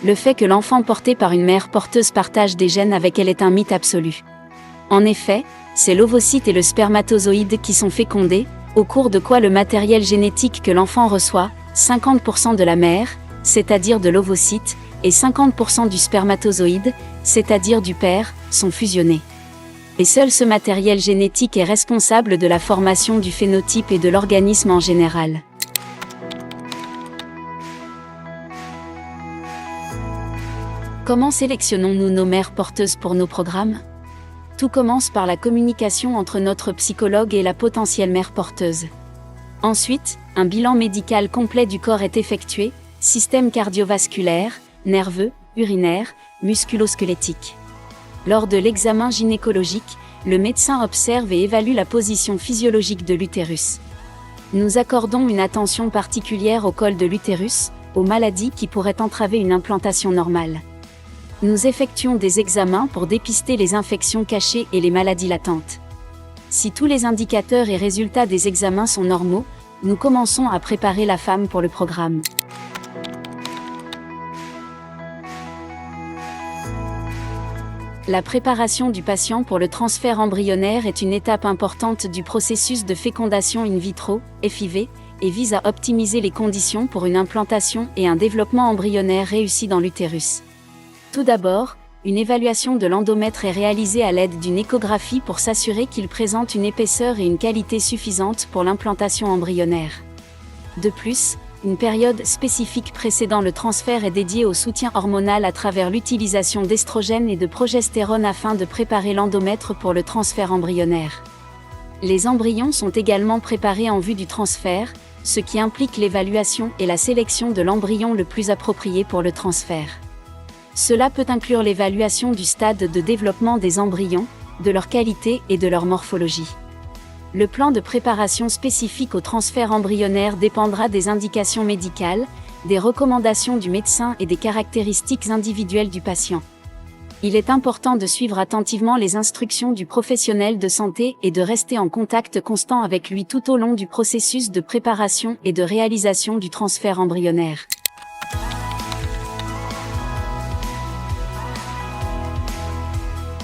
Le fait que l'enfant porté par une mère porteuse partage des gènes avec elle est un mythe absolu. En effet, c'est l'ovocyte et le spermatozoïde qui sont fécondés, au cours de quoi le matériel génétique que l'enfant reçoit, 50% de la mère, c'est-à-dire de l'ovocyte, et 50% du spermatozoïde, c'est-à-dire du père, sont fusionnés. Et seul ce matériel génétique est responsable de la formation du phénotype et de l'organisme en général. Comment sélectionnons-nous nos mères porteuses pour nos programmes ? Tout commence par la communication entre notre psychologue et la potentielle mère porteuse. Ensuite, un bilan médical complet du corps est effectué, système cardiovasculaire, nerveux, urinaire, musculo-squelettique. Lors de l'examen gynécologique, le médecin observe et évalue la position physiologique de l'utérus. Nous accordons une attention particulière au col de l'utérus, aux maladies qui pourraient entraver une implantation normale. Nous effectuons des examens pour dépister les infections cachées et les maladies latentes. Si tous les indicateurs et résultats des examens sont normaux, nous commençons à préparer la femme pour le programme. La préparation du patient pour le transfert embryonnaire est une étape importante du processus de fécondation in vitro, FIV, et vise à optimiser les conditions pour une implantation et un développement embryonnaire réussi dans l'utérus. Tout d'abord, une évaluation de l'endomètre est réalisée à l'aide d'une échographie pour s'assurer qu'il présente une épaisseur et une qualité suffisantes pour l'implantation embryonnaire. De plus, une période spécifique précédant le transfert est dédiée au soutien hormonal à travers l'utilisation d'estrogène et de progestérone afin de préparer l'endomètre pour le transfert embryonnaire. Les embryons sont également préparés en vue du transfert, ce qui implique l'évaluation et la sélection de l'embryon le plus approprié pour le transfert. Cela peut inclure l'évaluation du stade de développement des embryons, de leur qualité et de leur morphologie. Le plan de préparation spécifique au transfert embryonnaire dépendra des indications médicales, des recommandations du médecin et des caractéristiques individuelles du patient. Il est important de suivre attentivement les instructions du professionnel de santé et de rester en contact constant avec lui tout au long du processus de préparation et de réalisation du transfert embryonnaire.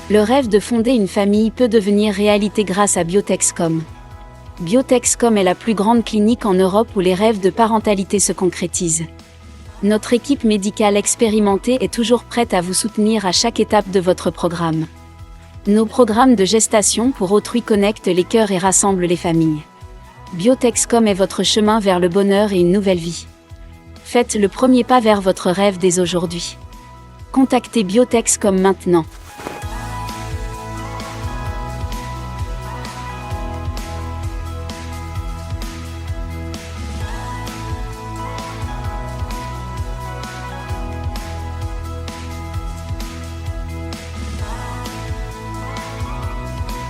Le rêve de fonder une famille peut devenir réalité grâce à Biotexcom. Biotexcom est la plus grande clinique en Europe où les rêves de parentalité se concrétisent. Notre équipe médicale expérimentée est toujours prête à vous soutenir à chaque étape de votre programme. Nos programmes de gestation pour autrui connectent les cœurs et rassemblent les familles. Biotexcom est votre chemin vers le bonheur et une nouvelle vie. Faites le premier pas vers votre rêve dès aujourd'hui. Contactez Biotexcom maintenant.